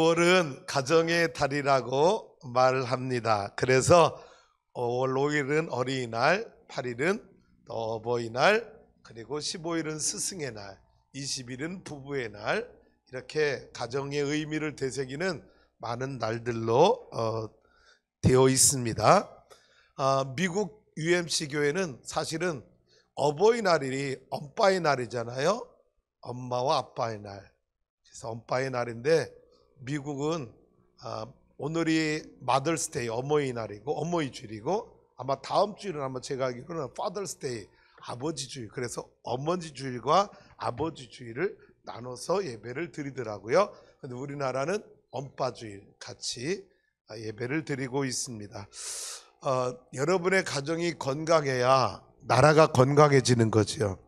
5월은 가정의 달이라고 말을 합니다. 그래서 5월 5일은 어린이날, 8일은 어버이날, 그리고 15일은 스승의 날, 20일은 부부의 날, 이렇게 가정의 의미를 되새기는 많은 날들로 되어 있습니다. 미국 UMC 교회는 사실은 어버이날이 엄빠의 날이잖아요. 엄마와 아빠의 날. 그래서 엄빠의 날인데 미국은 오늘이 마더스데이 어머니날이고 어머니주일이고 아마 다음 주일은 아마 제가 알기로는 파더스데이 아버지주일, 그래서 어머니주일과 아버지주일을 나눠서 예배를 드리더라고요. 근데 우리나라는 엄빠주일 같이 예배를 드리고 있습니다. 여러분의 가정이 건강해야 나라가 건강해지는 거죠.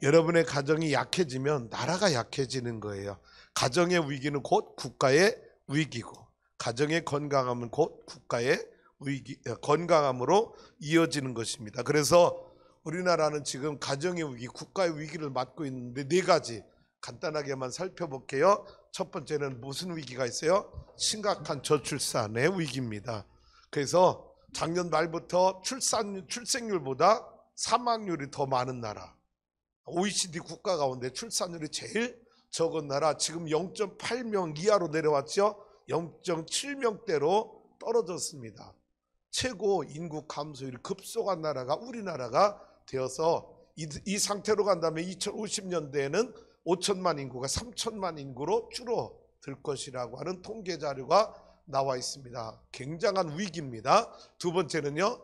여러분의 가정이 약해지면 나라가 약해지는 거예요. 가정의 위기는 곧 국가의 위기고, 가정의 건강함은 곧 국가의 건강함으로 이어지는 것입니다. 그래서 우리나라는 지금 가정의 위기, 국가의 위기를 맞고 있는데 네 가지 간단하게만 살펴볼게요. 첫 번째는 무슨 위기가 있어요? 심각한 저출산의 위기입니다. 그래서 작년 말부터 출생률보다 사망률이 더 많은 나라, OECD 국가 가운데 출산율이 제일 적은 나라, 지금 0.8명 이하로 내려왔죠. 0.7명대로 떨어졌습니다. 최고 인구 감소율이 급속한 나라가 우리나라가 되어서 이 상태로 간다면 2050년대에는 5천만 인구가 3천만 인구로 줄어들 것이라고 하는 통계 자료가 나와 있습니다. 굉장한 위기입니다. 두 번째는요,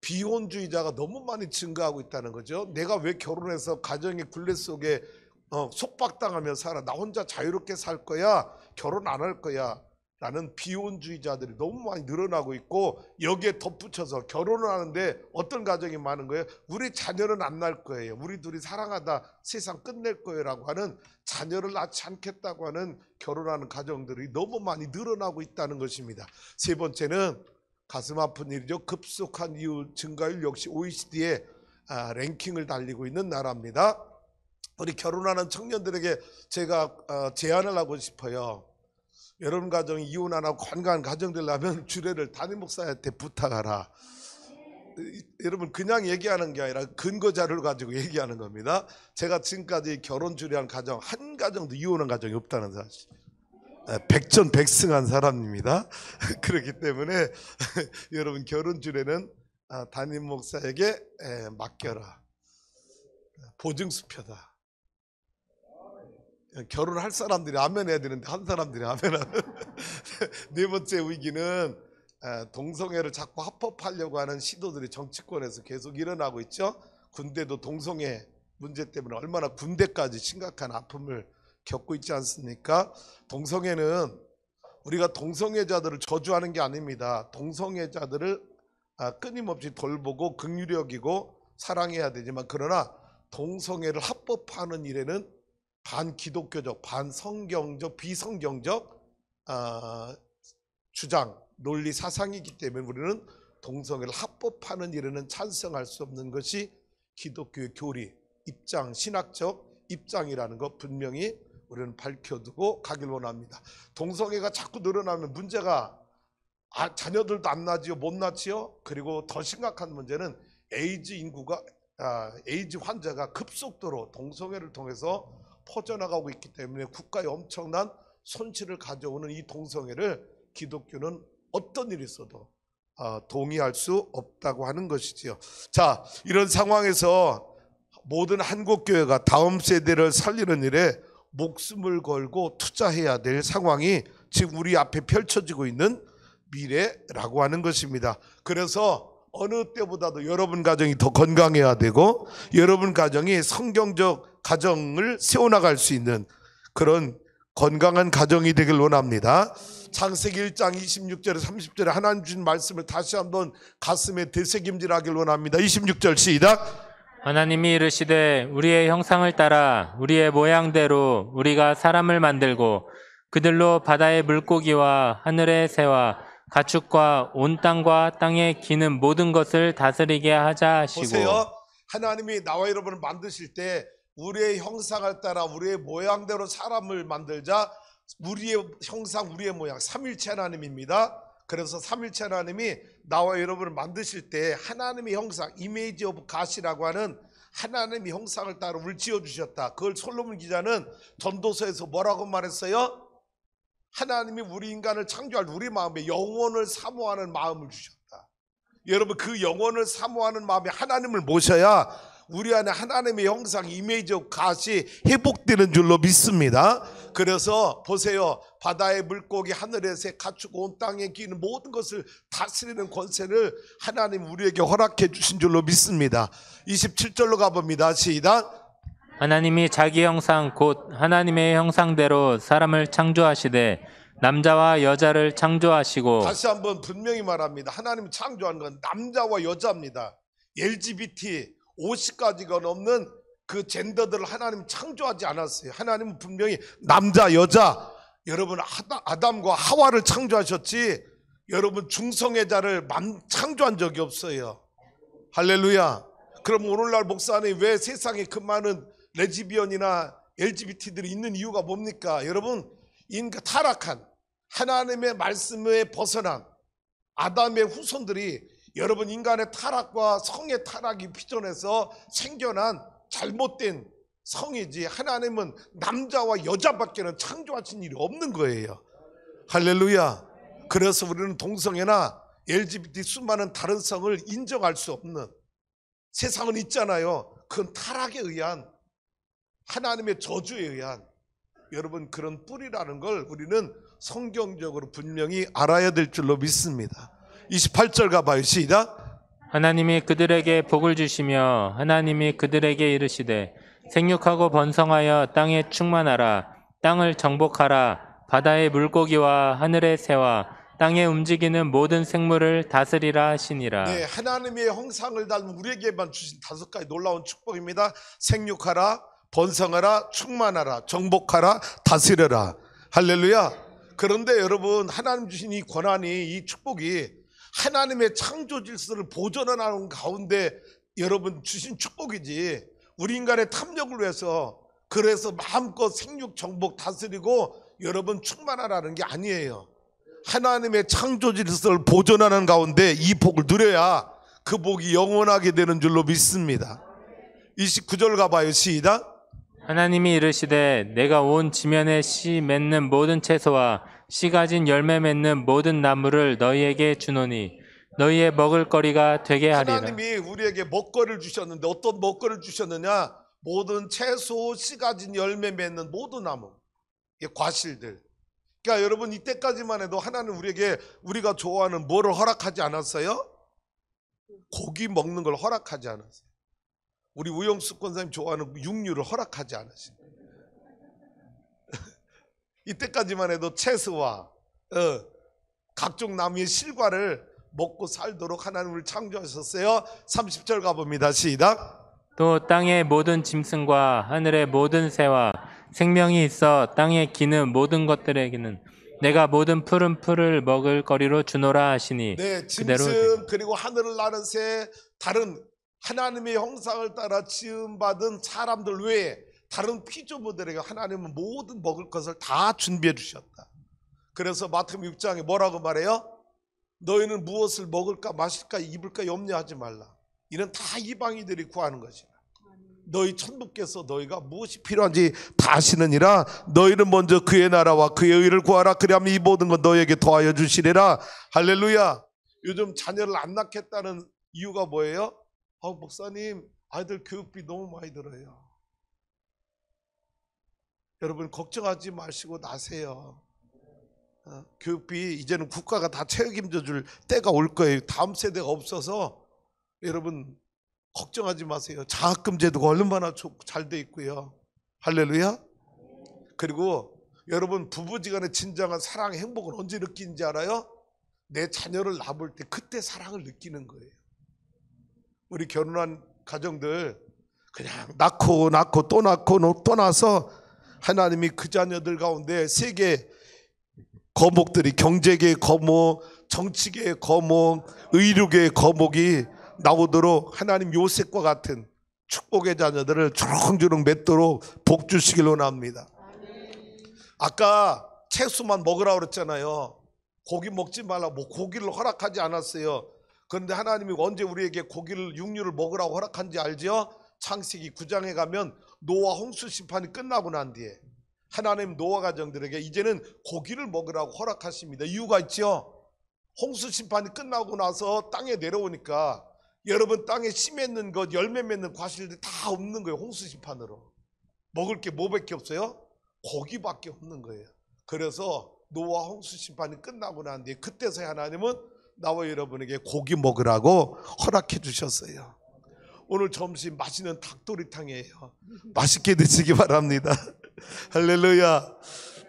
비혼주의자가 너무 많이 증가하고 있다는 거죠. 내가 왜 결혼해서 가정의 굴레 속에 속박당하며 살아, 나 혼자 자유롭게 살 거야, 결혼 안 할 거야 라는 비혼주의자들이 너무 많이 늘어나고 있고, 여기에 덧붙여서 결혼을 하는데 어떤 가정이 많은 거예요? 우리 자녀는 안 낳을 거예요, 우리 둘이 사랑하다 세상 끝낼 거예요 라고 하는, 자녀를 낳지 않겠다고 하는 결혼하는 가정들이 너무 많이 늘어나고 있다는 것입니다. 세 번째는 가슴 아픈 일이죠. 급속한 이후 증가율 역시 OECD의 랭킹을 달리고 있는 나라입니다. 우리 결혼하는 청년들에게 제가 제안을 하고 싶어요. 여러분 가정이 이혼 안 하고 건강한 가정 되려면 주례를 담임 목사한테 부탁하라. 여러분 그냥 얘기하는 게 아니라 근거 자료를 가지고 얘기하는 겁니다. 제가 지금까지 결혼 주례한 가정 한 가정도 이혼한 가정이 없다는 사실, 백전백승한 사람입니다. 그렇기 때문에 여러분 결혼 주례는 담임 목사에게 맡겨라. 보증수표다. 결혼할 사람들이 아멘 해야 되는데 한 사람들이 아멘 안 해요. 네 번째 위기는 동성애를 자꾸 합법하려고 하는 시도들이 정치권에서 계속 일어나고 있죠. 군대도 동성애 문제 때문에 얼마나 군대까지 심각한 아픔을 겪고 있지 않습니까? 동성애는 우리가 동성애자들을 저주하는 게 아닙니다. 동성애자들을 끊임없이 돌보고 긍휼히 여기고 사랑해야 되지만, 그러나 동성애를 합법화하는 일에는 반기독교적, 반성경적, 비성경적 주장, 논리, 사상이기 때문에 우리는 동성애를 합법화하는 일에는 찬성할 수 없는 것이 기독교의 교리, 입장, 신학적 입장이라는 것 분명히 우리는 밝혀두고 가길 원합니다. 동성애가 자꾸 늘어나면 문제가 자녀들도 안 나지요, 못 낳지요. 그리고 더 심각한 문제는 에이즈 환자가 급속도로 동성애를 통해서 퍼져나가고 있기 때문에 국가에 엄청난 손실을 가져오는 이 동성애를 기독교는 어떤 일이 있어도 동의할 수 없다고 하는 것이지요. 자, 이런 상황에서 모든 한국교회가 다음 세대를 살리는 일에 목숨을 걸고 투자해야 될 상황이 지금 우리 앞에 펼쳐지고 있는 미래라고 하는 것입니다. 그래서 어느 때보다도 여러분 가정이 더 건강해야 되고, 여러분 가정이 성경적 가정을 세워나갈 수 있는 그런 건강한 가정이 되길 원합니다. 창세기 1장 26절에 30절에 하나님 주신 말씀을 다시 한번 가슴에 되새김질하길 원합니다. 26절 시작. 하나님이 이르시되 우리의 형상을 따라 우리의 모양대로 우리가 사람을 만들고 그들로 바다의 물고기와 하늘의 새와 가축과 온 땅과 땅에 기는 모든 것을 다스리게 하자 하시고. 보세요. 하나님이 나와 여러분을 만드실 때 우리의 형상을 따라 우리의 모양대로 사람을 만들자, 우리의 형상, 우리의 모양, 삼일체 하나님입니다. 그래서 삼일체 하나님이 나와 여러분을 만드실 때 하나님의 형상, 이미지 오브 갓이라고 하는 하나님의 형상을 따라 우리를 지어주셨다. 그걸 솔로몬 기자는 전도서에서 뭐라고 말했어요? 하나님이 우리 인간을 창조할 우리 마음에 영원을 사모하는 마음을 주셨다. 여러분, 그 영원을 사모하는 마음에 하나님을 모셔야 우리 안에 하나님의 형상, 이미지 오브 갓이 회복되는 줄로 믿습니다. 그래서 보세요. 바다의 물고기, 하늘의 새, 가축, 온 땅에 기는 모든 것을 다스리는 권세를 하나님 우리에게 허락해 주신 줄로 믿습니다. 27절로 가봅니다. 시작. 하나님이 자기 형상 곧 하나님의 형상대로 사람을 창조하시되 남자와 여자를 창조하시고. 다시 한번 분명히 말합니다. 하나님 창조한 건 남자와 여자입니다. LGBT 50가지가 넘는 그 젠더들을 하나님 창조하지 않았어요. 하나님은 분명히 남자, 여자, 여러분 아담과 하와를 창조하셨지 여러분 중성애자를 창조한 적이 없어요. 할렐루야. 그럼 오늘날 목사님 왜 세상에 그 많은 레즈비언이나 LGBT들이 있는 이유가 뭡니까? 여러분, 인간 타락한 하나님의 말씀에 벗어난 아담의 후손들이 여러분 인간의 타락과 성의 타락이 피존해서 생겨난 잘못된 성이지 하나님은 남자와 여자밖에는 창조하신 일이 없는 거예요. 할렐루야. 그래서 우리는 동성애나 LGBT 수많은 다른 성을 인정할 수 없는 세상은 있잖아요. 그건 타락에 의한 하나님의 저주에 의한 여러분 그런 뿌리라는 걸 우리는 성경적으로 분명히 알아야 될 줄로 믿습니다. 28절 가봐요. 시작. 하나님이 그들에게 복을 주시며 하나님이 그들에게 이르시되 생육하고 번성하여 땅에 충만하라. 땅을 정복하라. 바다의 물고기와 하늘의 새와 땅에 움직이는 모든 생물을 다스리라 하시니라. 네, 하나님의 형상을 닮은 우리에게만 주신 5가지 놀라운 축복입니다. 생육하라, 번성하라, 충만하라, 정복하라, 다스려라. 할렐루야. 그런데 여러분 하나님 주신 이 권한이, 이 축복이 하나님의 창조 질서를 보존하는 가운데 여러분 주신 축복이지 우리 인간의 탐욕을 위해서 그래서 마음껏 생육, 정복, 다스리고 여러분 충만하라는 게 아니에요. 하나님의 창조 질서를 보존하는 가운데 이 복을 누려야 그 복이 영원하게 되는 줄로 믿습니다. 29절 가봐요. 시작. 하나님이 이르시되 내가 온 지면에 씨 맺는 모든 채소와 씨 가진 열매 맺는 모든 나무를 너희에게 주노니 너희의 먹을거리가 되게 하리라. 하나님이 우리에게 먹거리를 주셨는데 어떤 먹거리를 주셨느냐? 모든 채소, 씨 가진 열매 맺는 모든 나무, 과실들. 그러니까 여러분 이때까지만 해도 하나님 우리에게 우리가 좋아하는 뭐를 허락하지 않았어요? 고기 먹는 걸 허락하지 않았어요. 우리 우영수 권사님 좋아하는 육류를 허락하지 않으십니다. 이때까지만 해도 채소와 각종 나무의 실과를 먹고 살도록 하나님을 창조하셨어요. 30절 가봅니다. 시작. 또 땅의 모든 짐승과 하늘의 모든 새와 생명이 있어 땅에 기는 모든 것들에게는 내가 모든 푸른 풀을 먹을 거리로 주노라 하시니. 네, 그대로 짐승 그리고 하늘을 나는 새, 다른 하나님의 형상을 따라 지음받은 사람들 외에 다른 피조물들에게 하나님은 모든 먹을 것을 다 준비해 주셨다. 그래서 마태복음 6장에 뭐라고 말해요? 너희는 무엇을 먹을까 마실까 입을까 염려하지 말라. 이는 다 이방인들이 구하는 것이라. 너희 천부께서 너희가 무엇이 필요한지 다 아시느니라. 너희는 먼저 그의 나라와 그의 의를 구하라. 그리하면 이 모든 것 너희에게 더하여 주시리라. 할렐루야. 요즘 자녀를 안 낳겠다는 이유가 뭐예요? 목사님 아이들 교육비 너무 많이 들어요. 여러분 걱정하지 마시고 나세요. 교육비 이제는 국가가 다 책임져 줄 때가 올 거예요. 다음 세대가 없어서 여러분 걱정하지 마세요. 장학금 제도가 얼마나 잘 돼 있고요. 할렐루야. 그리고 여러분 부부지간의 진정한 사랑의 행복은 언제 느끼는지 알아요? 내 자녀를 낳을 때 그때 사랑을 느끼는 거예요. 우리 결혼한 가정들 그냥 낳고 또 낳고 또 낳아서 하나님이 그 자녀들 가운데 세계 거목들이 경제계의 거목, 정치계의 거목, 의료계의 거목이 나오도록 하나님 요셉과 같은 축복의 자녀들을 주렁주렁 맺도록 복 주시길 원합니다. 아까 채소만 먹으라고 그랬잖아요. 고기 먹지 말라고. 뭐 고기를 허락하지 않았어요. 그런데 하나님이 언제 우리에게 고기를, 육류를 먹으라고 허락한지 알죠? 창세기 9장에 가면 노아 홍수 심판이 끝나고 난 뒤에 하나님 노아 가정들에게 이제는 고기를 먹으라고 허락하십니다. 이유가 있죠. 홍수 심판이 끝나고 나서 땅에 내려오니까 여러분, 땅에 씨 맺는 것, 열매 맺는 과실들이 다 없는 거예요. 홍수 심판으로 먹을 게 뭐밖에 없어요? 고기밖에 없는 거예요. 그래서 노아 홍수 심판이 끝나고 난 뒤에 그때서야 하나님은 나와 여러분에게 고기 먹으라고 허락해 주셨어요. 오늘 점심 맛있는 닭도리탕이에요. 맛있게 드시기 바랍니다. 할렐루야.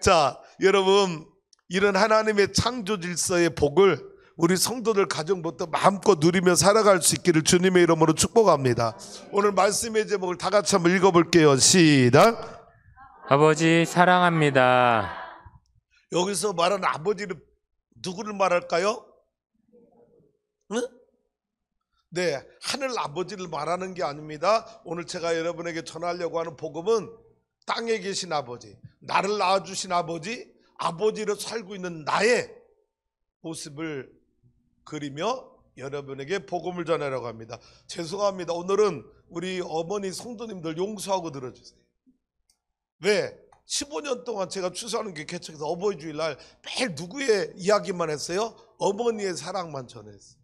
자, 여러분, 이런 하나님의 창조 질서의 복을 우리 성도들 가정부터 마음껏 누리며 살아갈 수 있기를 주님의 이름으로 축복합니다. 오늘 말씀의 제목을 다 같이 한번 읽어볼게요. 시작. 아버지 사랑합니다. 여기서 말하는 아버지는 누구를 말할까요? 응? 네, 하늘 아버지를 말하는 게 아닙니다. 오늘 제가 여러분에게 전하려고 하는 복음은 땅에 계신 아버지, 나를 낳아주신 아버지, 아버지로 살고 있는 나의 모습을 그리며 여러분에게 복음을 전하려고 합니다. 죄송합니다. 오늘은 우리 어머니 성도님들 용서하고 들어주세요. 왜? 15년 동안 제가 추수하는 게 개척해서 어버이 주일날 매일 누구의 이야기만 했어요? 어머니의 사랑만 전했어요.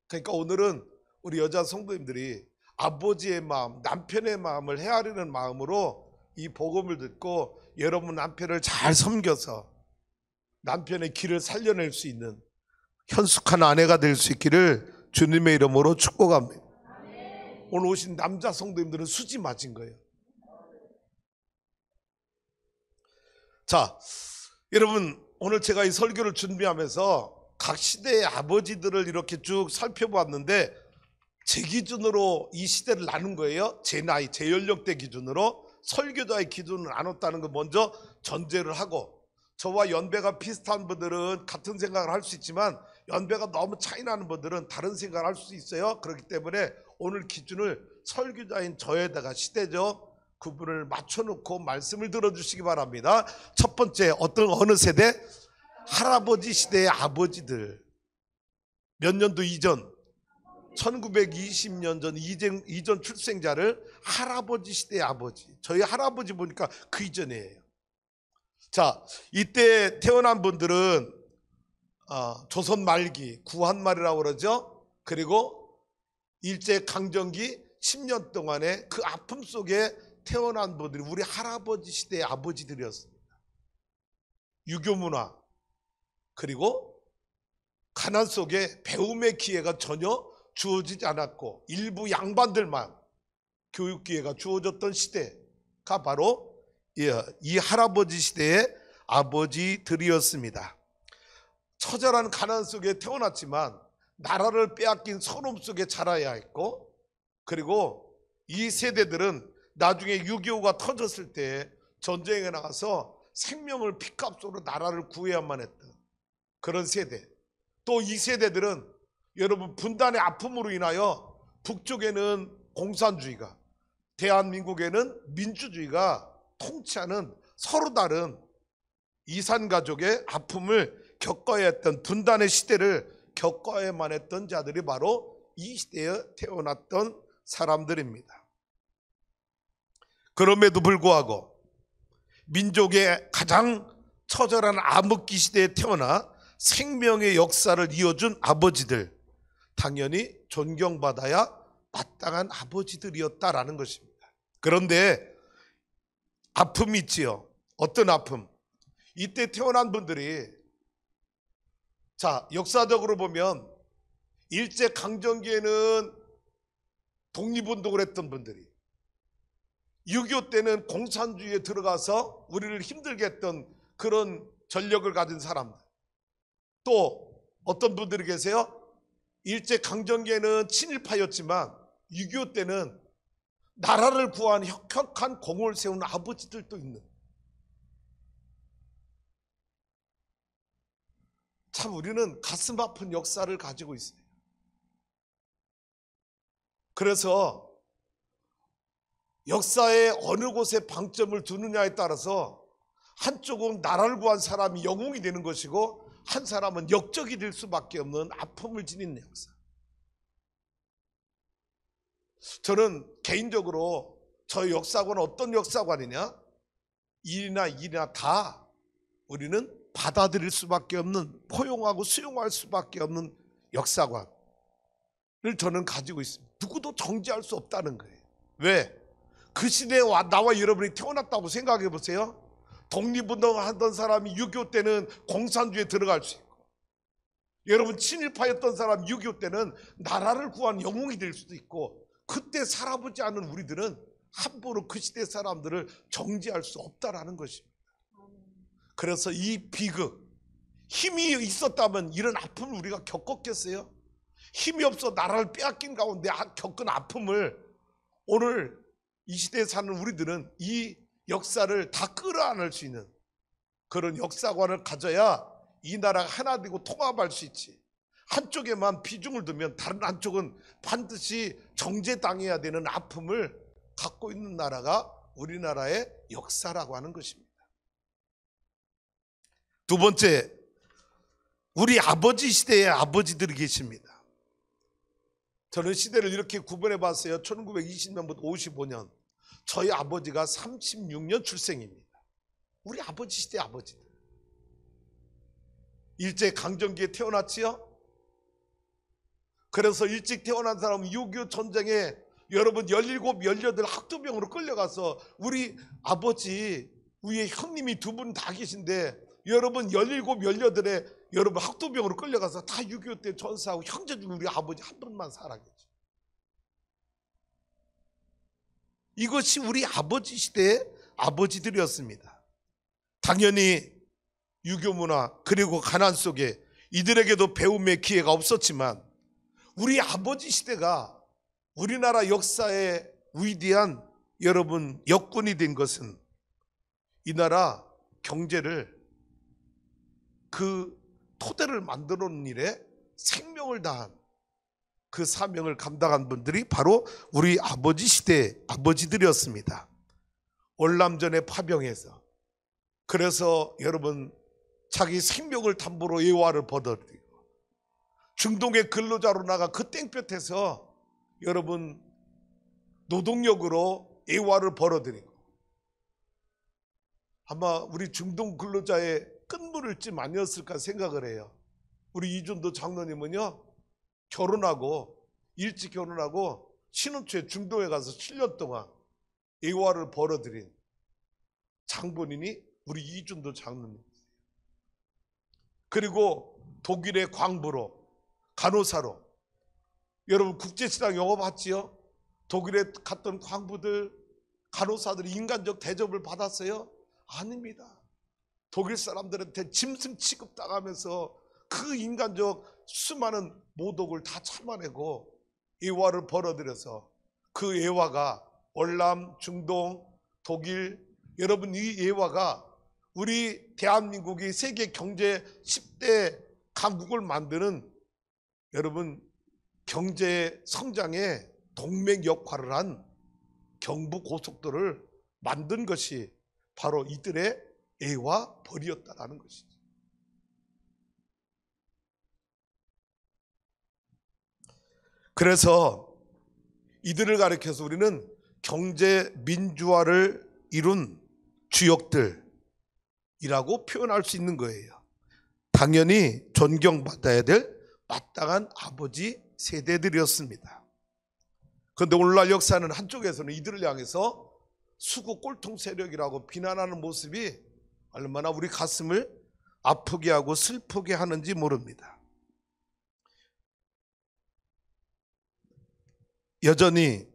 그러니까 오늘은 우리 여자 성도님들이 아버지의 마음, 남편의 마음을 헤아리는 마음으로 이 복음을 듣고 여러분 남편을 잘 섬겨서 남편의 길을 살려낼 수 있는 현숙한 아내가 될 수 있기를 주님의 이름으로 축복합니다. 오늘 오신 남자 성도님들은 수지 맞은 거예요. 자, 여러분, 오늘 제가 이 설교를 준비하면서 각 시대의 아버지들을 이렇게 쭉 살펴보았는데 제 기준으로 이 시대를 나눈 거예요. 제 나이, 제 연령대 기준으로. 설교자의 기준을 나눴다는 거 먼저 전제를 하고, 저와 연배가 비슷한 분들은 같은 생각을 할 수 있지만 연배가 너무 차이 나는 분들은 다른 생각을 할 수 있어요. 그렇기 때문에 오늘 기준을 설교자인 저에다가 시대적 구분을 맞춰놓고 말씀을 들어주시기 바랍니다. 첫 번째, 어느 세대? 할아버지 시대의 아버지들. 몇 년도 이전, 1920년 전 이전 출생자를 할아버지 시대의 아버지. 저희 할아버지 보니까 그 이전이에요. 자, 이때 태어난 분들은 조선 말기 구한말이라고 그러죠. 그리고 일제강점기 10년 동안의 그 아픔 속에 태어난 분들이 우리 할아버지 시대의 아버지들이었습니다. 유교문화, 그리고 가난 속에 배움의 기회가 전혀 주어지지 않았고 일부 양반들만 교육 기회가 주어졌던 시대가 바로 이 할아버지 시대의 아버지들이었습니다. 처절한 가난 속에 태어났지만 나라를 빼앗긴 서름 속에 자라야 했고, 그리고 이 세대들은 나중에 6.25가 터졌을 때 전쟁에 나가서 생명을 피값으로 나라를 구해야만 했던 그런 세대. 또 이 세대들은 여러분 분단의 아픔으로 인하여 북쪽에는 공산주의가, 대한민국에는 민주주의가 통치하는 서로 다른 이산가족의 아픔을 겪어야 했던 분단의 시대를 겪어야만 했던 자들이 바로 이 시대에 태어났던 사람들입니다. 그럼에도 불구하고 민족의 가장 처절한 암흑기 시대에 태어나 생명의 역사를 이어준 아버지들, 당연히 존경받아야 마땅한 아버지들이었다라는 것입니다. 그런데 아픔이 있지요. 어떤 아픔? 이때 태어난 분들이, 자, 역사적으로 보면 일제강점기에는 독립운동을 했던 분들이, 6.25 때는 공산주의에 들어가서 우리를 힘들게 했던 그런 전력을 가진 사람들. 또 어떤 분들이 계세요? 일제강점기에는 친일파였지만 6.25 때는 나라를 구한 혁혁한 공을 세운 아버지들도 있는, 참 우리는 가슴 아픈 역사를 가지고 있어요. 그래서 역사의 어느 곳에 방점을 두느냐에 따라서 한쪽은 나라를 구한 사람이 영웅이 되는 것이고 한 사람은 역적이 될 수밖에 없는 아픔을 지닌 역사. 저는 개인적으로 저 역사관은 어떤 역사관이냐? 일이나 다 우리는 받아들일 수밖에 없는, 포용하고 수용할 수밖에 없는 역사관을 저는 가지고 있습니다. 누구도 정지할 수 없다는 거예요. 왜? 그 시대에 나와 여러분이 태어났다고 생각해 보세요. 독립운동을 하던 사람이 6.25 때는 공산주의에 들어갈 수 있고, 여러분 친일파였던 사람 6.25 때는 나라를 구한 영웅이 될 수도 있고, 그때 살아보지 않은 우리들은 함부로 그 시대 사람들을 정지할 수 없다라는 것입니다. 그래서 이 비극, 힘이 있었다면 이런 아픔을 우리가 겪었겠어요? 힘이 없어 나라를 빼앗긴 가운데 겪은 아픔을 오늘 이 시대에 사는 우리들은 이 역사를 다 끌어안을 수 있는 그런 역사관을 가져야 이 나라가 하나 되고 통합할 수 있지. 한쪽에만 비중을 두면 다른 한쪽은 반드시 정죄당해야 되는 아픔을 갖고 있는 나라가 우리나라의 역사라고 하는 것입니다. 두 번째, 우리 아버지 시대의 아버지들이 계십니다. 저는 시대를 이렇게 구분해 봤어요. 1920년부터 55년. 저희 아버지가 36년 출생입니다. 우리 아버지 시대의 아버지들. 일제강점기에 태어났지요? 그래서 일찍 태어난 사람은 6.25 전쟁에 여러분 17, 18 학도병으로 끌려가서 우리 아버지 위에 형님이 두 분 다 계신데 여러분 17, 18에 여러분 학도병으로 끌려가서 다 6.25 때 전사하고 형제 중에 우리 아버지 한 분만 살아계죠. 이것이 우리 아버지 시대의 아버지들이었습니다. 당연히 유교 문화 그리고 가난 속에 이들에게도 배움의 기회가 없었지만 우리 아버지 시대가 우리나라 역사의 위대한 여러분 역군이 된 것은 이 나라 경제를 그 토대를 만들어 놓은 일에 생명을 다한 그 사명을 감당한 분들이 바로 우리 아버지 시대의 아버지들이었습니다. 월남전에 파병해서 그래서 여러분 자기 생명을 담보로 예화를 벌어들이고 중동의 근로자로 나가 그 땡볕에서 여러분 노동력으로 예화를 벌어들이고 아마 우리 중동 근로자의 끝물을 쯤 아니었을까 생각을 해요. 우리 이준도 장로님은요 결혼하고 일찍 결혼하고 신혼초에 중동에 가서 7년 동안 예화를 벌어들인 장본인이 우리 이준도 장로님. 그리고 독일의 광부로 간호사로 여러분 국제시장 영업했지요? 독일에 갔던 광부들 간호사들이 인간적 대접을 받았어요? 아닙니다. 독일 사람들한테 짐승 취급당하면서 그 인간적 수많은 모독을 다 참아내고 예화를 벌어들여서 그 예화가 월남, 중동, 독일 여러분 이 예화가 우리 대한민국이 세계 경제 10대 강국을 만드는 여러분 경제 성장에 동맹 역할을 한 경부고속도로를 만든 것이 바로 이들의 예와 벌이었다라는 것이죠. 그래서 이들을 가리켜서 우리는 경제 민주화를 이룬 주역들이라고 표현할 수 있는 거예요. 당연히 존경받아야 될 마땅한 아버지 세대들이었습니다. 그런데 오늘날 역사는 한쪽에서는 이들을 향해서 수구 꼴통 세력이라고 비난하는 모습이 얼마나 우리 가슴을 아프게 하고 슬프게 하는지 모릅니다. 여전히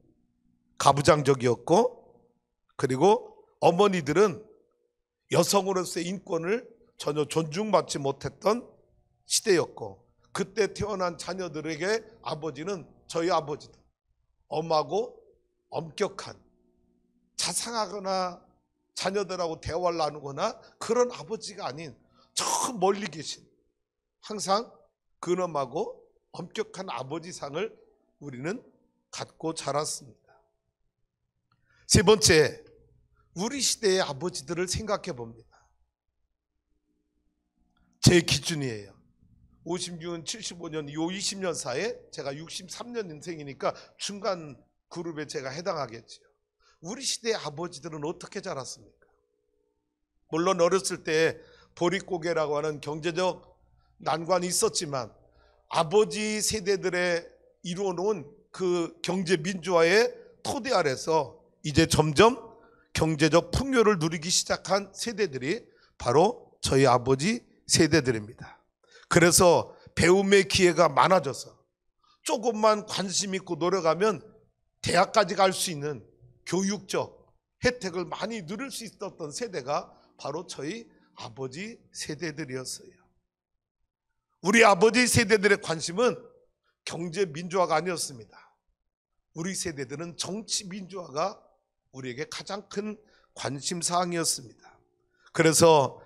가부장적이었고 그리고 어머니들은 여성으로서의 인권을 전혀 존중받지 못했던 시대였고 그때 태어난 자녀들에게 아버지는 저희 아버지도 엄하고 엄격한 자상하거나 자녀들하고 대화를 나누거나 그런 아버지가 아닌 저 멀리 계신 항상 근엄하고 엄격한 아버지상을 우리는 갖고 자랐습니다. 세 번째, 우리 시대의 아버지들을 생각해 봅니다. 제 기준이에요. 56년, 75년, 요 20년 사이에 제가 63년 인생이니까 중간 그룹에 제가 해당하겠죠. 우리 시대의 아버지들은 어떻게 자랐습니까? 물론 어렸을 때 보릿고개라고 하는 경제적 난관이 있었지만 아버지 세대들의 이루어놓은 그 경제 민주화의 토대 아래서 이제 점점 경제적 풍요를 누리기 시작한 세대들이 바로 저희 아버지 세대들입니다. 그래서 배움의 기회가 많아져서 조금만 관심 있고 노력하면 대학까지 갈 수 있는 교육적 혜택을 많이 누릴 수 있었던 세대가 바로 저희 아버지 세대들이었어요. 우리 아버지 세대들의 관심은 경제 민주화가 아니었습니다. 우리 세대들은 정치 민주화가 우리에게 가장 큰 관심 사항이었습니다. 그래서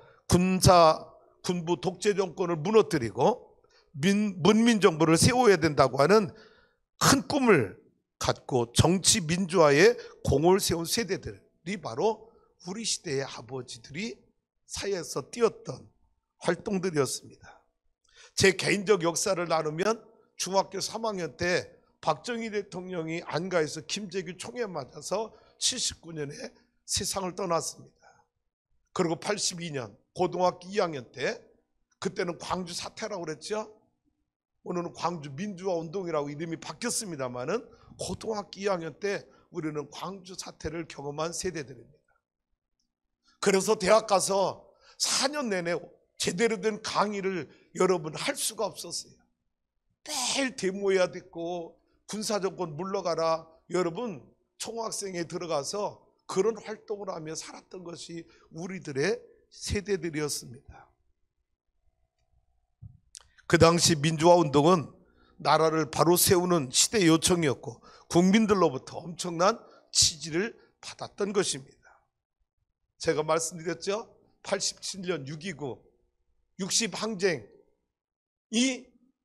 군부 독재 정권을 무너뜨리고 문민정부를 세워야 된다고 하는 큰 꿈을 갖고 정치 민주화에 공을 세운 세대들이 바로 우리 시대의 아버지들이 사이에서 뛰었던 활동들이었습니다. 제 개인적 역사를 나누면 중학교 3학년 때 박정희 대통령이 안가에서 김재규 총에 맞아서 79년에 세상을 떠났습니다. 그리고 82년 고등학교 2학년 때, 그때는 광주 사태라고 그랬죠. 오늘은 광주 민주화 운동이라고 이름이 바뀌었습니다마는 고등학교 2학년 때 우리는 광주 사태를 경험한 세대들입니다. 그래서 대학 가서 4년 내내 제대로 된 강의를 여러분 할 수가 없었어요. 매일 데모해야 됐고 군사정권 물러가라, 여러분 총학생회에 들어가서 그런 활동을 하며 살았던 것이 우리들의 세대들이었습니다. 그 당시 민주화 운동은 나라를 바로 세우는 시대 요청이었고 국민들로부터 엄청난 지지를 받았던 것입니다. 제가 말씀드렸죠. 87년 6.29 60항쟁이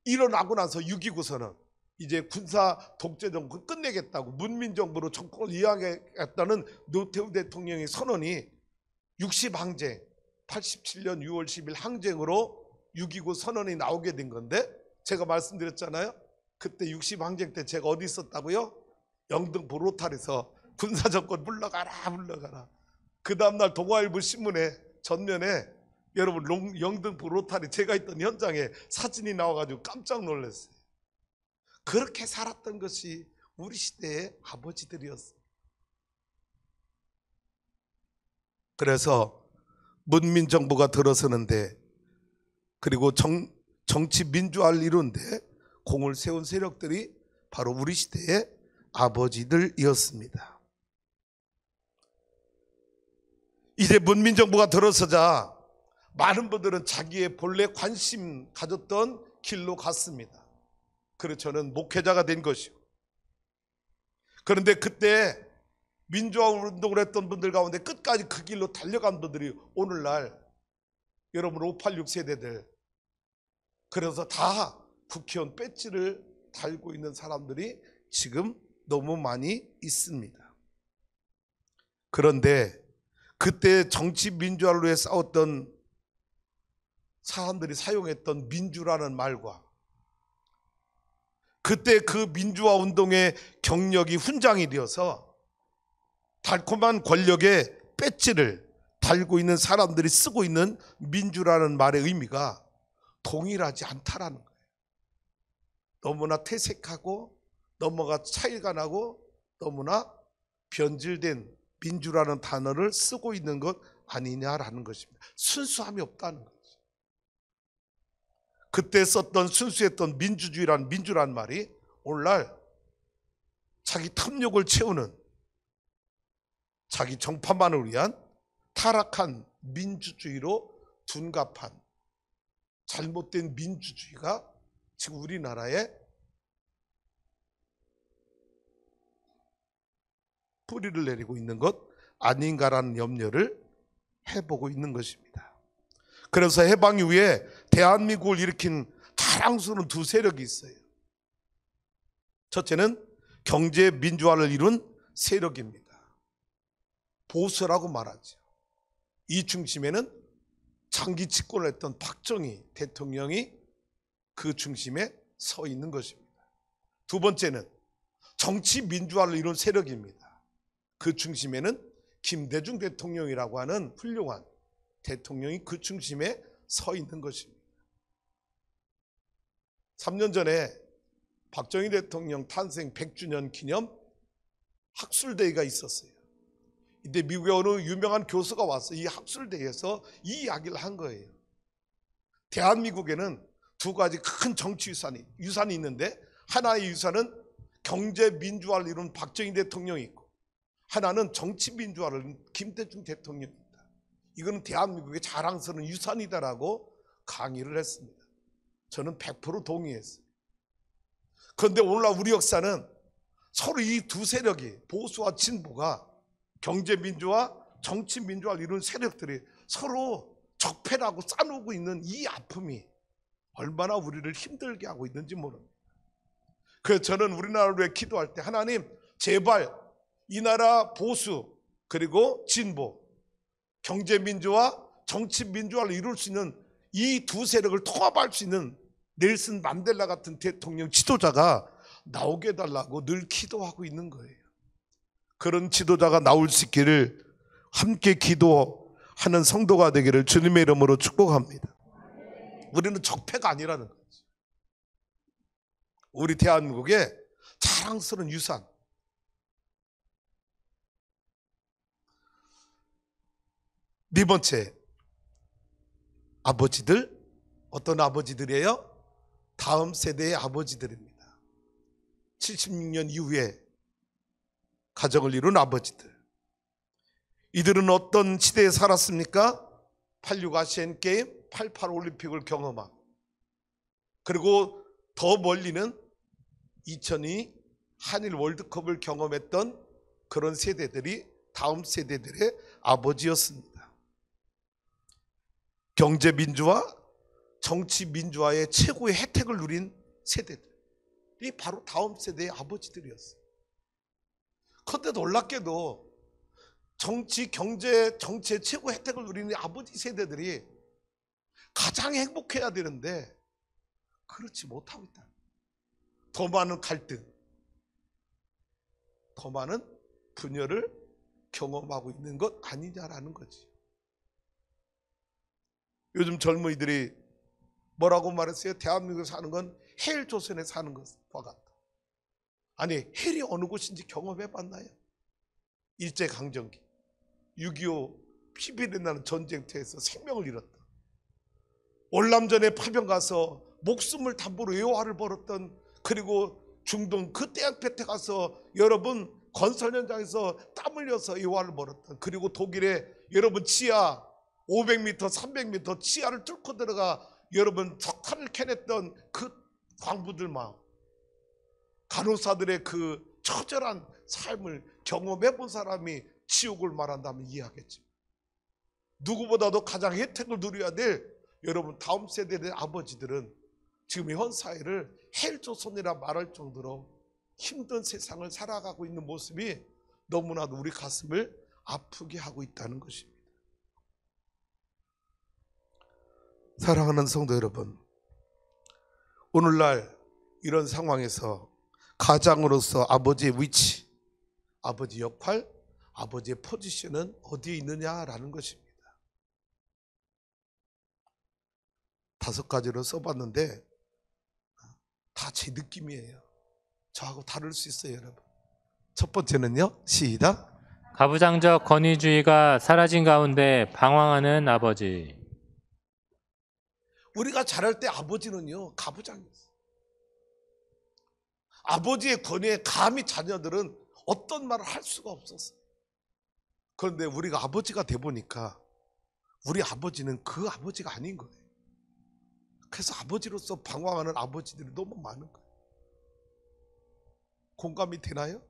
일어나고 나서 6.29선언, 이제 군사 독재 정권 끝내겠다고 문민정부로 정권을 이양하겠다는 노태우 대통령의 선언이 60항쟁 87년 6월 10일 항쟁으로 6.29 선언이 나오게 된 건데, 제가 말씀드렸잖아요. 그때 60항쟁 때 제가 어디 있었다고요? 영등포 로탈에서 군사정권 물러가라 물러가라. 그 다음날 동아일보 신문에 전면에 여러분 영등포 로탈이 제가 있던 현장에 사진이 나와가지고 깜짝 놀랐어요. 그렇게 살았던 것이 우리 시대의 아버지들이었어요. 그래서 문민정부가 들어서는데, 그리고 정치 민주화를 이루는데 공을 세운 세력들이 바로 우리 시대의 아버지들이었습니다. 이제 문민정부가 들어서자 많은 분들은 자기의 본래 관심 가졌던 길로 갔습니다. 그래서 저는 목회자가 된 것이고, 그런데 그때 민주화 운동을 했던 분들 가운데 끝까지 그 길로 달려간 분들이 오늘날 여러분 586 세대들, 그래서 다 국회의원 배지를 달고 있는 사람들이 지금 너무 많이 있습니다. 그런데 그때 정치 민주화를 위해 싸웠던 사람들이 사용했던 민주라는 말과 그때 그 민주화 운동의 경력이 훈장이 되어서 달콤한 권력의 배지를 달고 있는 사람들이 쓰고 있는 민주라는 말의 의미가 동일하지 않다라는 거예요. 너무나 퇴색하고 너무나 차이가 나고 너무나 변질된 민주라는 단어를 쓰고 있는 것 아니냐라는 것입니다. 순수함이 없다는 거죠. 그때 썼던 순수했던 민주란 말이 오늘날 자기 탐욕을 채우는, 자기 정파만을 위한 타락한 민주주의로 둔갑한 잘못된 민주주의가 지금 우리나라에 뿌리를 내리고 있는 것 아닌가라는 염려를 해보고 있는 것입니다. 그래서 해방 이후에 대한민국을 일으킨 자랑스러운 두 세력이 있어요. 첫째는 경제 민주화를 이룬 세력입니다. 보수라고 말하죠. 이 중심에는 장기 집권을 했던 박정희 대통령이 그 중심에 서 있는 것입니다. 두 번째는 정치 민주화를 이룬 세력입니다. 그 중심에는 김대중 대통령이라고 하는 훌륭한 대통령이 그 중심에 서 있는 것입니다. 3년 전에 박정희 대통령 탄생 100주년 기념 학술대회가 있었어요. 이때 미국의 어느 유명한 교수가 와서 이 학술대회에서 이 이야기를 한 거예요. 대한민국에는 두 가지 큰 정치 유산이 있는데, 하나의 유산은 경제 민주화를 이룬 박정희 대통령이 있고, 하나는 정치 민주화를 이룬 김대중 대통령입니다. 이거는 대한민국의 자랑스러운 유산이다라고 강의를 했습니다. 저는 100% 동의했어요. 그런데 오늘날 우리 역사는 서로 이 두 세력이, 보수와 진보가 경제 민주화, 정치 민주화를 이룬 세력들이 서로 적폐라고 싸누고 있는 이 아픔이 얼마나 우리를 힘들게 하고 있는지 모릅니다. 그래서 저는 우리나라를 위해 기도할 때, 하나님 제발 이 나라 보수 그리고 진보, 경제 민주화, 정치 민주화를 이룰 수 있는 이 두 세력을 통합할 수 있는 넬슨 만델라 같은 대통령 지도자가 나오게 해달라고 늘 기도하고 있는 거예요. 그런 지도자가 나올 수 있기를 함께 기도하는 성도가 되기를 주님의 이름으로 축복합니다. 우리는 적폐가 아니라는 거죠. 우리 대한민국의 자랑스러운 유산. 네 번째, 아버지들. 어떤 아버지들이에요? 다음 세대의 아버지들입니다. 76년 이후에 가정을 이룬 아버지들. 이들은 어떤 시대에 살았습니까? 86 아시안게임, 88 올림픽을 경험하고, 그리고 더 멀리는 2002 한일 월드컵을 경험했던 그런 세대들이 다음 세대들의 아버지였습니다. 경제 민주화, 정치 민주화의 최고의 혜택을 누린 세대들이 바로 다음 세대의 아버지들이었어요. 그런데 놀랍게도 정치, 경제, 정치의 최고 혜택을 누리는 아버지 세대들이 가장 행복해야 되는데 그렇지 못하고 있다. 더 많은 갈등, 더 많은 분열을 경험하고 있는 것 아니냐라는 거지. 요즘 젊은이들이 뭐라고 말했어요? 대한민국에 사는 건 헬조선에 사는 것과 같다. 아니, 헬이 어느 곳인지 경험해 봤나요? 일제강점기, 6.25 피비린내 나는 전쟁터에서 생명을 잃었다. 월남전에 파병 가서 목숨을 담보로 애화를 벌였던, 그리고 중동 그 떼약볕에 가서 여러분 건설 현장에서 땀 흘려서 애화를 벌였던, 그리고 독일에 여러분 지하 500m, 300m 지하를 뚫고 들어가 여러분 석탄을 캐냈던 그 광부들 마음, 간호사들의 그 처절한 삶을 경험해 본 사람이 지옥을 말한다면 이해하겠지. 누구보다도 가장 혜택을 누려야 될 여러분 다음 세대의 아버지들은 지금 현 사회를 헬조선이라 말할 정도로 힘든 세상을 살아가고 있는 모습이 너무나도 우리 가슴을 아프게 하고 있다는 것입니다. 사랑하는 성도 여러분, 오늘날 이런 상황에서 가장으로서 아버지의 위치, 아버지 역할, 아버지의 포지션은 어디에 있느냐라는 것입니다. 5가지로 써봤는데 다 제 느낌이에요. 저하고 다를 수 있어요, 여러분. 첫 번째는요, 시작. 가부장적 권위주의가 사라진 가운데 방황하는 아버지. 우리가 자랄 때 아버지는요, 가부장이었어요. 아버지의 권위에 감히 자녀들은 어떤 말을 할 수가 없었어요. 그런데 우리가 아버지가 돼 보니까 우리 아버지는 그 아버지가 아닌 거예요. 그래서 아버지로서 방황하는 아버지들이 너무 많은 거예요. 공감이 되나요?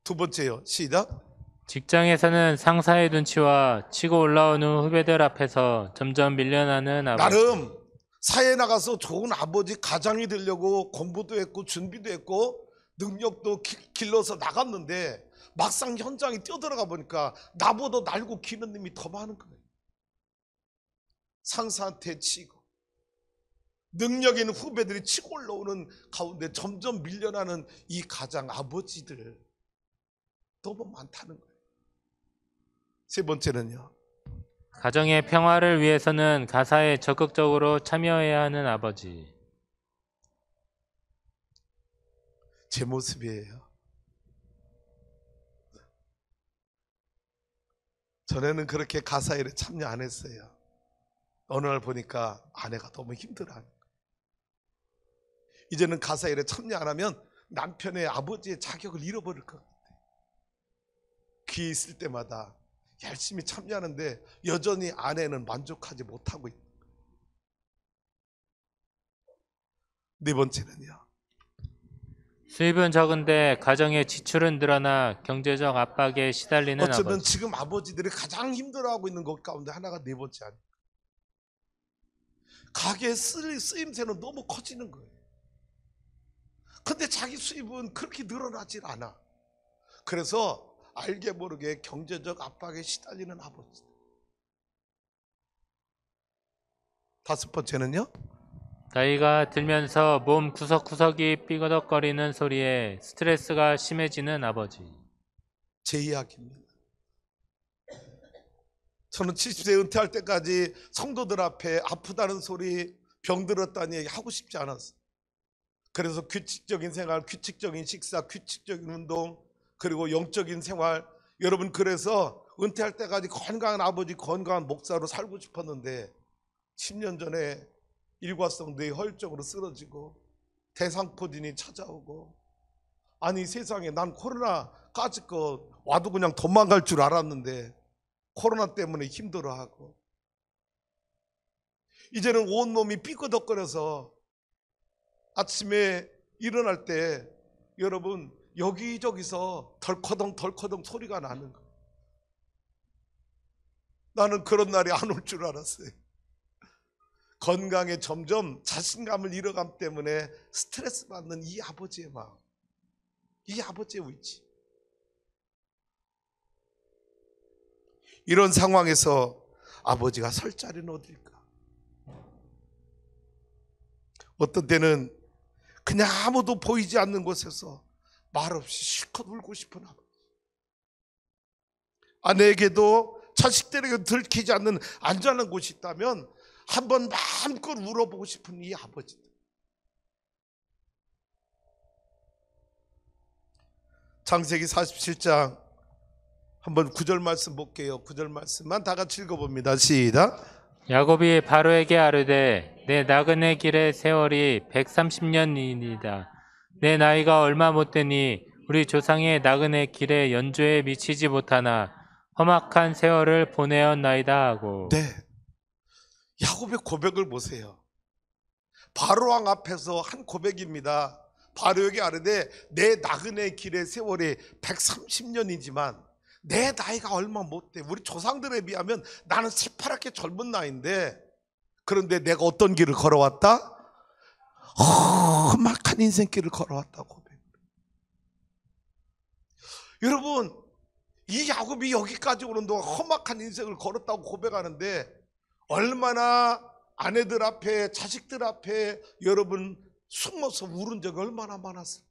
두 번째요, 시작. 직장에서는 상사의 눈치와 치고 올라오는 후배들 앞에서 점점 밀려나는 아버지. 나름 사회에 나가서 좋은 아버지, 가장이 되려고 공부도 했고 준비도 했고 능력도 길러서 나갔는데 막상 현장에 뛰어들어가 보니까 나보다 날고 기는 놈이 더 많은 거예요. 상사한테 치고 능력 있는 후배들이 치고 올라오는 가운데 점점 밀려나는 이 가장 아버지들 너무 많다는 거예요. 세 번째는요, 가정의 평화를 위해서는 가사에 적극적으로 참여해야 하는 아버지. 제 모습이에요. 전에는 그렇게 가사 일에 참여 안 했어요. 어느 날 보니까 아내가 너무 힘들어하는 거예요. 이제는 가사 일에 참여 안 하면 남편의 아버지의 자격을 잃어버릴 것 같아요. 귀에 있을 때마다 열심히 참여하는데 여전히 아내는 만족하지 못하고 있는 거예요. 네 번째는요, 수입은 적은데 가정의 지출은 늘어나 경제적 압박에 시달리는 어쩌면 아버지. 지금 아버지들이 가장 힘들어하고 있는 것 가운데 하나가 네 번째 아니에요. 가게의 쓰임새는 너무 커지는 거예요. 근데 자기 수입은 그렇게 늘어나질 않아. 그래서 알게 모르게 경제적 압박에 시달리는 아버지. 다섯 번째는요, 나이가 들면서 몸 구석구석이 삐그덕거리는 소리에 스트레스가 심해지는 아버지. 제 이야기입니다. 저는 70세 은퇴할 때까지 성도들 앞에 아프다는 소리, 병들었다는 얘기 하고 싶지 않았어요. 그래서 규칙적인 생활, 규칙적인 식사, 규칙적인 운동, 그리고 영적인 생활, 여러분, 그래서 은퇴할 때까지 건강한 아버지, 건강한 목사로 살고 싶었는데 10년 전에 일과성 뇌혈적으로 쓰러지고 대상포진이 찾아오고, 아니 세상에, 난 코로나 까짓 거 와도 그냥 도망갈 줄 알았는데 코로나 때문에 힘들어하고, 이제는 온몸이 삐그덕거려서 아침에 일어날 때 여러분 여기저기서 덜커덩 소리가 나는 거예요. 나는 그런 날이 안 올 줄 알았어요. 건강에 점점 자신감을 잃어감 때문에 스트레스 받는 이 아버지의 마음, 이 아버지의 위치. 이런 상황에서 아버지가 설 자리는 어딜까? 어떤 때는 그냥 아무도 보이지 않는 곳에서 말없이 실컷 울고 싶은 아버지, 아내에게도 자식들에게 들키지 않는 안전한 곳이 있다면 한번 마음껏 울어보고 싶은 이 아버지들. 창세기 47장 한번 9절 말씀 볼게요. 9절 말씀만 다 같이 읽어봅니다. 시작. 야곱이 바로에게 아르되 내 나그네 길의 세월이 130년이니이다. 내 나이가 얼마 못되니 우리 조상의 나그네 길의 연조에 미치지 못하나 험악한 세월을 보내었나이다 하고. 네, 야곱의 고백을 보세요. 바로왕 앞에서 한 고백입니다. 바로에게 아르되 내 나그네 길의 세월이 130년이지만 내 나이가 얼마 못돼. 우리 조상들에 비하면 나는 새파랗게 젊은 나이인데, 그런데 내가 어떤 길을 걸어왔다? 험악한 인생길을 걸어왔다고 고백. 여러분, 이 야곱이 여기까지 오는 동안 험악한 인생을 걸었다고 고백하는데 얼마나 아내들 앞에, 자식들 앞에 여러분 숨어서 울은 적이 얼마나 많았을까?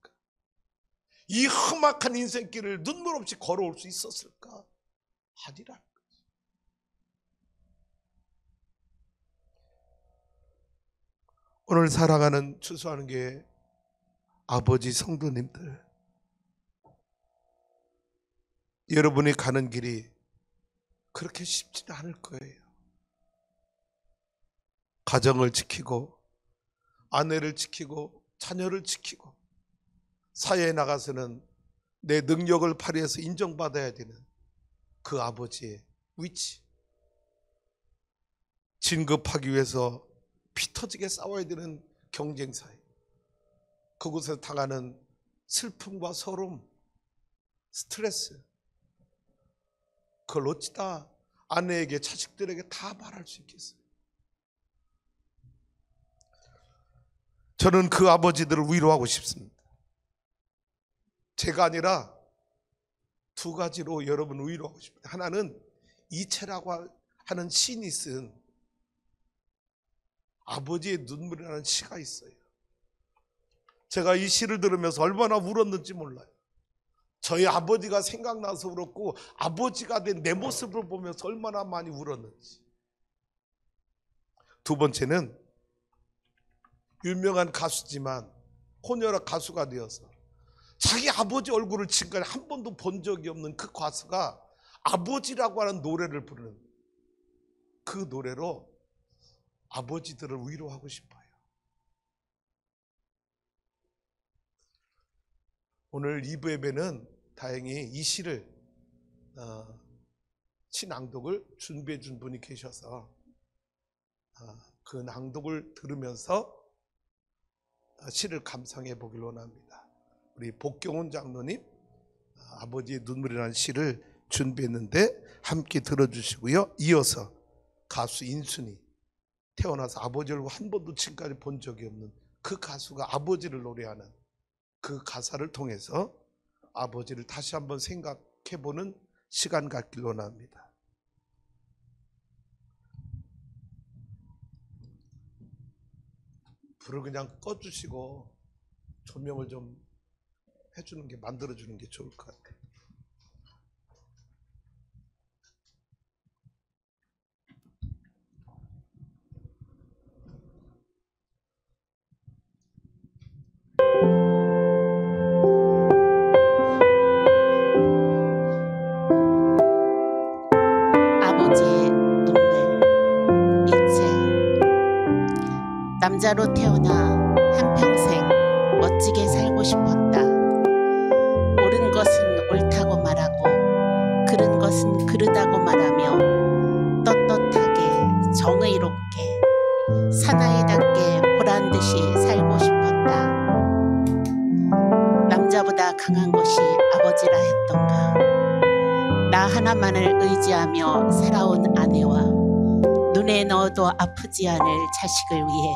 이 험악한 인생길을 눈물 없이 걸어올 수 있었을까? 아니라. 오늘 사랑하는 추수하는 게 아버지 성도님들, 여러분이 가는 길이 그렇게 쉽지는 않을 거예요. 가정을 지키고 아내를 지키고 자녀를 지키고 사회에 나가서는 내 능력을 발휘해서 인정받아야 되는 그 아버지의 위치, 진급하기 위해서 피 터지게 싸워야 되는 경쟁사회, 그곳에서 당하는 슬픔과 서러움, 스트레스, 그걸 어찌다 아내에게, 자식들에게 다 말할 수 있겠어요? 저는 그 아버지들을 위로하고 싶습니다. 제가 아니라 두 가지로 여러분 위로하고 싶습니다. 하나는 이채라고 하는 시인이 쓴 아버지의 눈물이라는 시가 있어요. 제가 이 시를 들으면서 얼마나 울었는지 몰라요. 저희 아버지가 생각나서 울었고 아버지가 된 내 모습을 보면서 얼마나 많이 울었는지. 두 번째는 유명한 가수지만 혼혈의 가수가 되어서 자기 아버지 얼굴을 지금까지 한 번도 본 적이 없는 그 가수가 아버지라고 하는 노래를 부르는, 그 노래로 아버지들을 위로하고 싶어요. 오늘 2부 예배는 다행히 이 시를 시낭독을 준비해 준 분이 계셔서 그 낭독을 들으면서 시를 감상해 보길 원합니다. 우리 복경훈 장로님 아버지의 눈물이라는 시를 준비했는데 함께 들어주시고요. 이어서 가수 인순이 태어나서 아버지 얼굴 한 번도 지금까지 본 적이 없는 그 가수가 아버지를 노래하는 그 가사를 통해서 아버지를 다시 한번 생각해보는 시간 갖길 원합니다. 불을 그냥 꺼주시고 조명을 좀 해주는 게, 만들어주는 게 좋을 것 같아요. 아버지의 눈물. 이채. 남자로 태어나 한평생 멋지게 살고 싶었다. 옳은 것은 옳다고 말하고 그른 것은 그르다고 말하며 떳떳하게 정의롭게 사나이답게 보란듯이 살고 싶었다. 남자보다 강한 것이 아버지라 했던가. 나 하나만을 의지하며 살아온 아내와 눈에 넣어도 아프지 않을 자식을 위해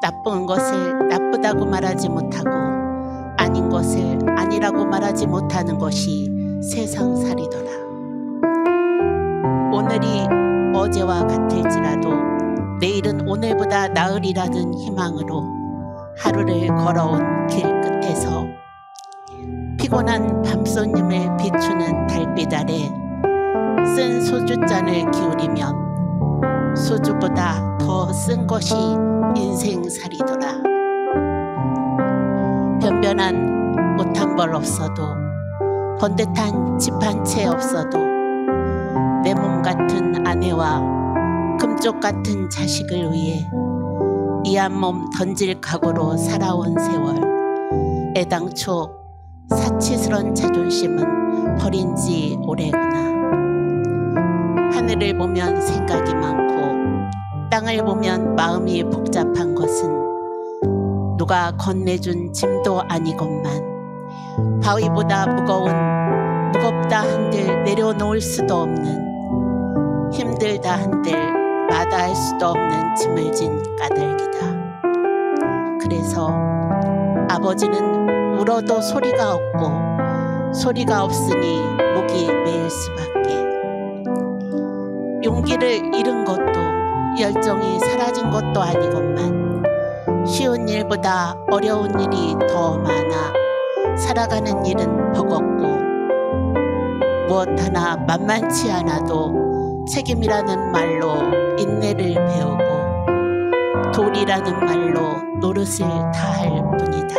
나쁜 것을 나쁘다고 말하지 못하고 아닌 것을 아니라고 말하지 못하는 것이 세상살이더라. 오늘이 어제와 같을지라도 내일은 오늘보다 나으리라는 희망으로 하루를 걸어온 길 끝에서 피곤한 밤손님을 비추는 달빛 아래 쓴 소주잔을 기울이면 소주보다 더 쓴 것이 인생살이더라. 변변한 옷 한 벌 없어도 번듯한 집 한 채 없어도 내 몸 같은 아내와 금쪽 같은 자식을 위해 이 한 몸 던질 각오로 살아온 세월. 애당초 사치스런 자존심은 버린 지 오래구나. 하늘을 보면 생각이 많고 땅을 보면 마음이 복잡한 것은 누가 건네준 짐도 아니건만 바위보다 무겁다 한들 내려놓을 수도 없는, 힘들다 한들 마다할 수도 없는 짐을 진 까닭이다. 그래서 아버지는 울어도 소리가 없고 소리가 없으니 목이 메일 수밖에. 용기를 잃은 것도 열정이 사라진 것도 아니건만 쉬운 일보다 어려운 일이 더 많아 살아가는 일은 버겁고 무엇 하나 만만치 않아도 책임이라는 말로 인내를 배우고 도리라는 말로 노릇을 다할 뿐이다.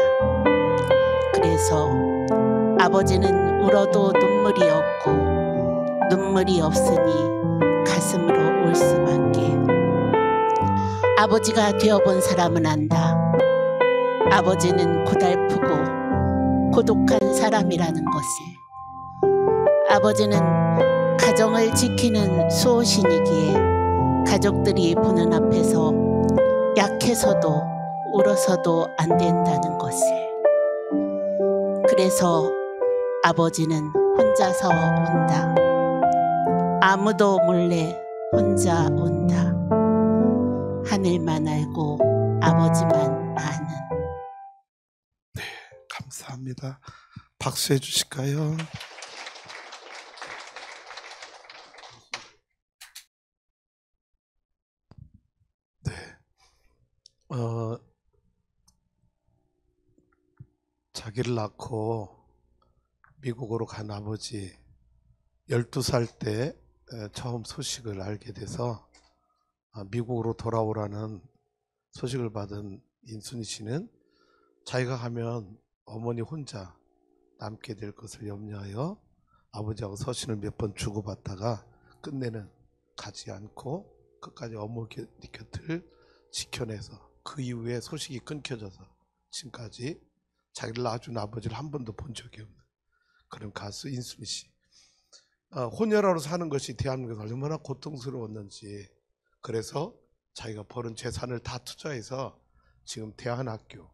그래서 아버지는 울어도 눈물이 없고 눈물이 없으니 가슴으로 울 수밖에. 아버지가 되어본 사람은 안다. 아버지는 고달프고 고독한 사람이라는 것을. 아버지는 가정을 지키는 수호신이기에 가족들이 보는 앞에서 약해서도 울어서도 안 된다는 것을. 그래서 아버지는 혼자서 온다. 아무도 몰래 혼자 온다. 하늘만 알고 아버지만 아는. 네, 감사합니다. 박수해 주실까요? 네, 어, 자기를 낳고 미국으로 간 아버지 12살 때 처음 소식을 알게 돼서 미국으로 돌아오라는 소식을 받은 인순이 씨는 자기가 가면 어머니 혼자 남게 될 것을 염려하여 아버지하고 서신을 몇 번 주고받다가 끝내는 가지 않고 끝까지 어머니 곁을 지켜내서 그 이후에 소식이 끊겨져서 지금까지 자기를 낳아준 아버지를 한 번도 본 적이 없는 그런 가수 인순이 씨. 혼혈아로 사는 것이 대한민국에서 얼마나 고통스러웠는지, 그래서 자기가 벌은 재산을 다 투자해서 지금 대안학교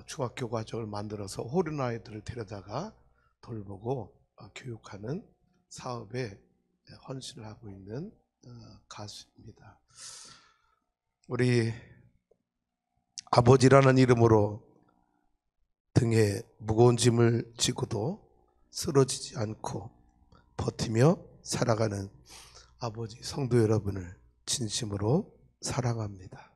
중학교 과정을 만들어서 호른 아이들을 데려다가 돌보고 교육하는 사업에 헌신을 하고 있는 가수입니다. 우리 아버지라는 이름으로 등에 무거운 짐을 지고도 쓰러지지 않고 버티며 살아가는 아버지 성도 여러분을 진심으로 사랑합니다.